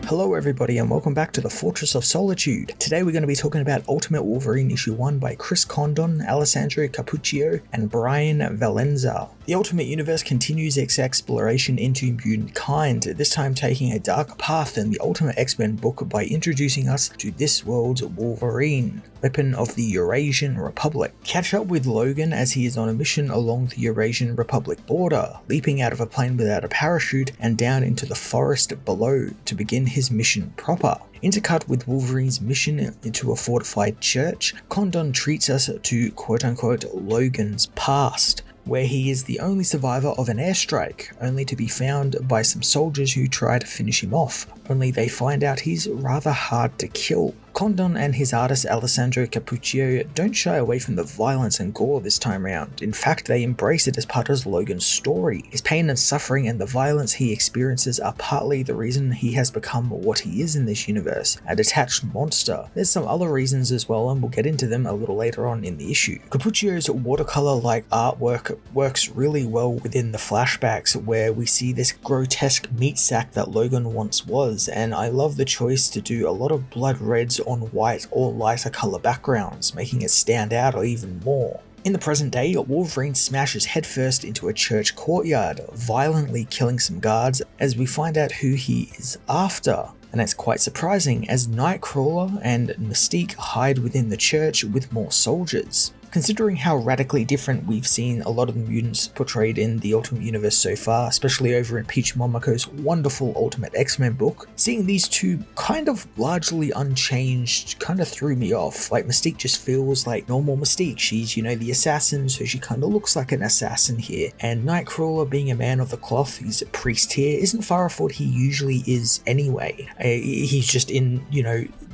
Hello everybody and welcome back to the Fortress of Solitude. Today we're going to be talking about Ultimate Wolverine issue 1 by Chris Condon, Alessandro Cappuccio and Brian Valenza. The Ultimate Universe continues its exploration into mutant kind, this time taking a darker path than the Ultimate X-Men book by introducing us to this world's Wolverine, weapon of the Eurasian Republic. Catch up with Logan as he is on a mission along the Eurasian Republic border, leaping out of a plane without a parachute and down into the forest below to begin his mission proper. Intercut with Wolverine's mission into a fortified church, Condon treats us to quote-unquote Logan's past, where he is the only survivor of an airstrike, only to be found by some soldiers who try to finish him off, only they find out he's rather hard to kill. Condon and his artist Alessandro Cappuccio don't shy away from the violence and gore this time round. In fact, they embrace it as part of Logan's story. His pain and suffering and the violence he experiences are partly the reason he has become what he is in this universe, a detached monster. There's some other reasons as well, and we'll get into them a little later on in the issue. Cappuccio's watercolor-like artwork works really well within the flashbacks, where we see this grotesque meat sack that Logan once was, and I love the choice to do a lot of blood reds on white or lighter color backgrounds, making it stand out even more. In the present day, Wolverine smashes headfirst into a church courtyard, violently killing some guards as we find out who he is after. And it's quite surprising as Nightcrawler and Mystique hide within the church with more soldiers. Considering how radically different we've seen a lot of the mutants portrayed in the Ultimate Universe so far, especially over in Peach Momoko's wonderful Ultimate X-Men book, seeing these two kind of largely unchanged kind of threw me off. Like, Mystique just feels like normal Mystique. She's, the assassin, so she kind of looks like an assassin here. And Nightcrawler, being a man of the cloth, he's a priest here, isn't far off what he usually is anyway. He's just in,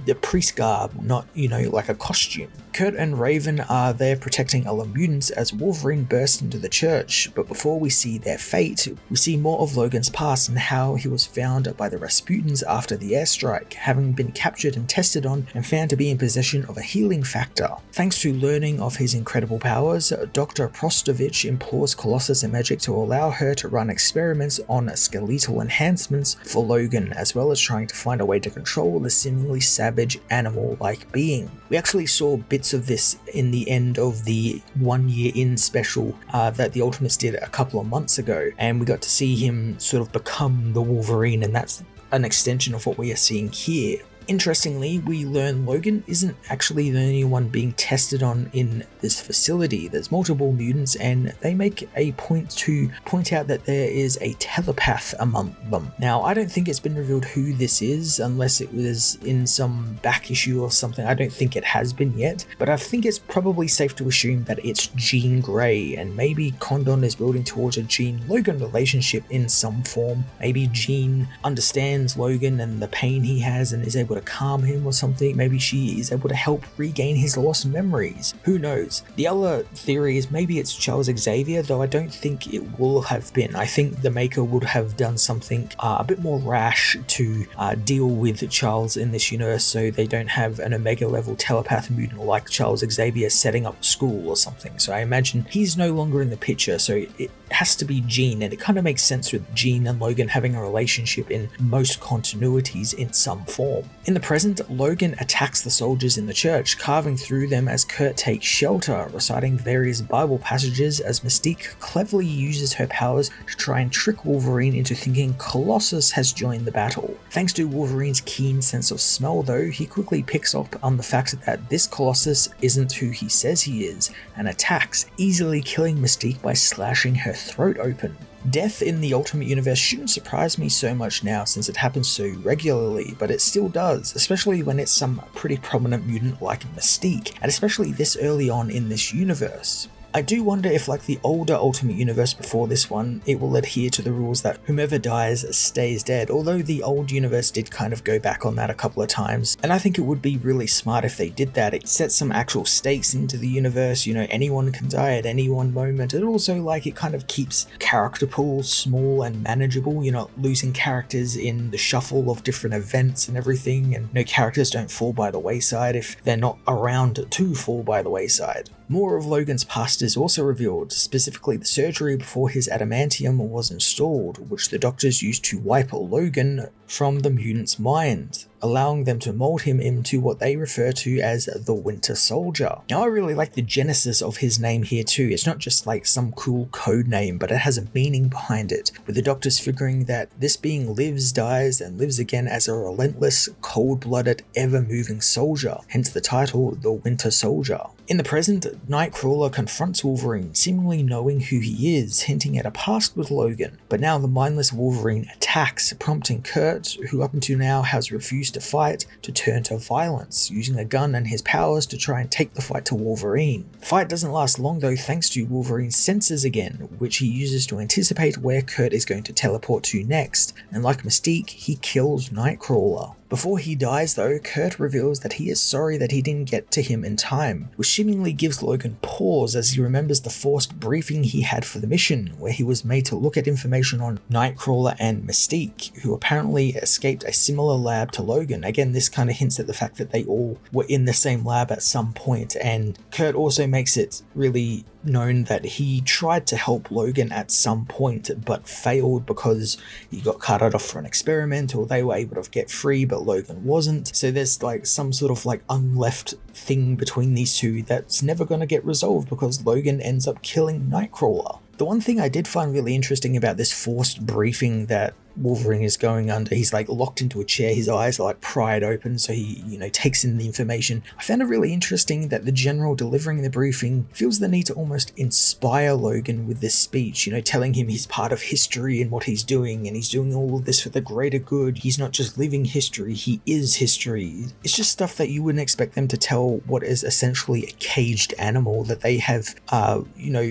the priest garb, not, like a costume. Kurt and Raven are there protecting other mutants as Wolverine bursts into the church, but before we see their fate, we see more of Logan's past and how he was found by the Rasputins after the airstrike, having been captured and tested on and found to be in possession of a healing factor. Thanks to learning of his incredible powers, Dr. Prostovich implores Colossus and Magic to allow her to run experiments on skeletal enhancements for Logan, as well as trying to find a way to control the seemingly savage animal-like being. We actually saw bits of this in the end of the 1 year in special that the Ultimates did a couple of months ago, and we got to see him sort of become the Wolverine, and that's an extension of what we are seeing here. Interestingly, we learn Logan isn't actually the only one being tested on in this facility. There's multiple mutants, and they make a point to point out that there is a telepath among them. Now, I don't think it's been revealed who this is, unless it was in some back issue or something. I don't think it has been yet, but I think it's probably safe to assume that it's Jean Grey, and maybe Condon is building towards a Jean-Logan relationship in some form. Maybe Jean understands Logan and the pain he has and is able to calm him or something. Maybe she is able to help regain his lost memories. Who knows? The other theory is maybe it's Charles Xavier, though I don't think it will have been. I think the maker would have done something a bit more rash to deal with Charles in this universe, so they don't have an Omega level telepath mutant like Charles Xavier setting up a school or something. So I imagine he's no longer in the picture, so it has to be Jean, and it kind of makes sense with Jean and Logan having a relationship in most continuities in some form. In the present, Logan attacks the soldiers in the church, carving through them as Kurt takes shelter, reciting various Bible passages as Mystique cleverly uses her powers to try and trick Wolverine into thinking Colossus has joined the battle. Thanks to Wolverine's keen sense of smell though, he quickly picks up on the fact that this Colossus isn't who he says he is, and attacks, easily killing Mystique by slashing her throat open. Death in the Ultimate Universe shouldn't surprise me so much now since it happens so regularly, but it still does, especially when it's some pretty prominent mutant like Mystique, and especially this early on in this universe. I do wonder if, like the older Ultimate Universe before this one, it will adhere to the rules that whomever dies stays dead, although the old universe did kind of go back on that a couple of times, and I think it would be really smart if they did that. It sets some actual stakes into the universe, anyone can die at any one moment, and also it kind of keeps character pools small and manageable. You're not losing characters in the shuffle of different events and everything, and no characters don't fall by the wayside if they're not around to fall by the wayside. More of Logan's past is also revealed, specifically the surgery before his adamantium was installed, which the doctors used to wipe Logan from the mutants' minds, allowing them to mold him into what they refer to as the Winter Soldier. Now, I really like the genesis of his name here too. It's not just like some cool code name, but it has a meaning behind it, with the doctors figuring that this being lives, dies, and lives again as a relentless, cold-blooded, ever-moving soldier, hence the title, the Winter Soldier. In the present, Nightcrawler confronts Wolverine, seemingly knowing who he is, hinting at a past with Logan. But now the mindless Wolverine attacks, prompting Kurt, who up until now has refused to fight, to turn to violence, using a gun and his powers to try and take the fight to Wolverine. The fight doesn't last long though, thanks to Wolverine's senses again, which he uses to anticipate where Kurt is going to teleport to next, and like Mystique, he kills Nightcrawler. Before he dies though, Kurt reveals that he is sorry that he didn't get to him in time, which seemingly gives Logan pause as he remembers the forced briefing he had for the mission, where he was made to look at information on Nightcrawler and Mystique, who apparently escaped a similar lab to Logan. Again, this kind of hints at the fact that they all were in the same lab at some point, and Kurt also makes it really known that he tried to help Logan at some point but failed because he got carted off for an experiment, or they were able to get free but Logan wasn't. So there's like some sort of like unleft thing between these two that's never going to get resolved because Logan ends up killing Nightcrawler. The one thing I did find really interesting about this forced briefing that Wolverine is going under, he's like locked into a chair, his eyes are like pried open so he, takes in the information. I found it really interesting that the general delivering the briefing feels the need to almost inspire Logan with this speech, telling him he's part of history and what he's doing, and he's doing all of this for the greater good. He's not just living history, he is history. It's just stuff that you wouldn't expect them to tell what is essentially a caged animal that they have,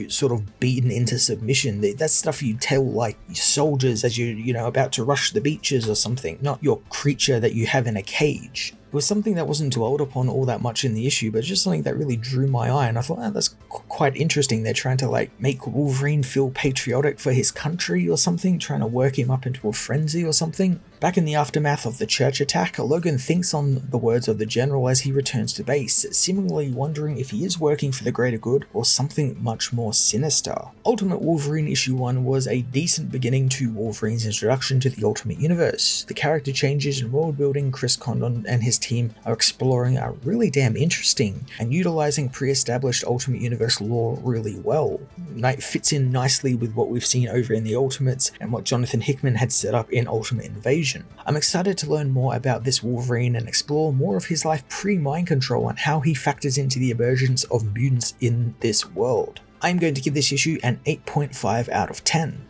sort of beaten into submission. That's stuff you tell like soldiers as you about to rush the beaches or something, not your creature that you have in a cage. It was something that wasn't dwelled upon all that much in the issue, but just something that really drew my eye, and I thought, that's quite interesting. They're trying to make Wolverine feel patriotic for his country or something, trying to work him up into a frenzy or something. Back in the aftermath of the church attack, Logan thinks on the words of the general as he returns to base, seemingly wondering if he is working for the greater good or something much more sinister. Ultimate Wolverine issue 1 was a decent beginning to Wolverine's introduction to the Ultimate Universe. The character changes and world building Chris Condon and his team are exploring are really damn interesting and utilizing pre-established Ultimate Universe lore really well. It fits in nicely with what we've seen over in the Ultimates and what Jonathan Hickman had set up in Ultimate Invasion. I'm excited to learn more about this Wolverine and explore more of his life pre-mind control and how he factors into the emergence of mutants in this world. I'm going to give this issue an 8.5 out of 10.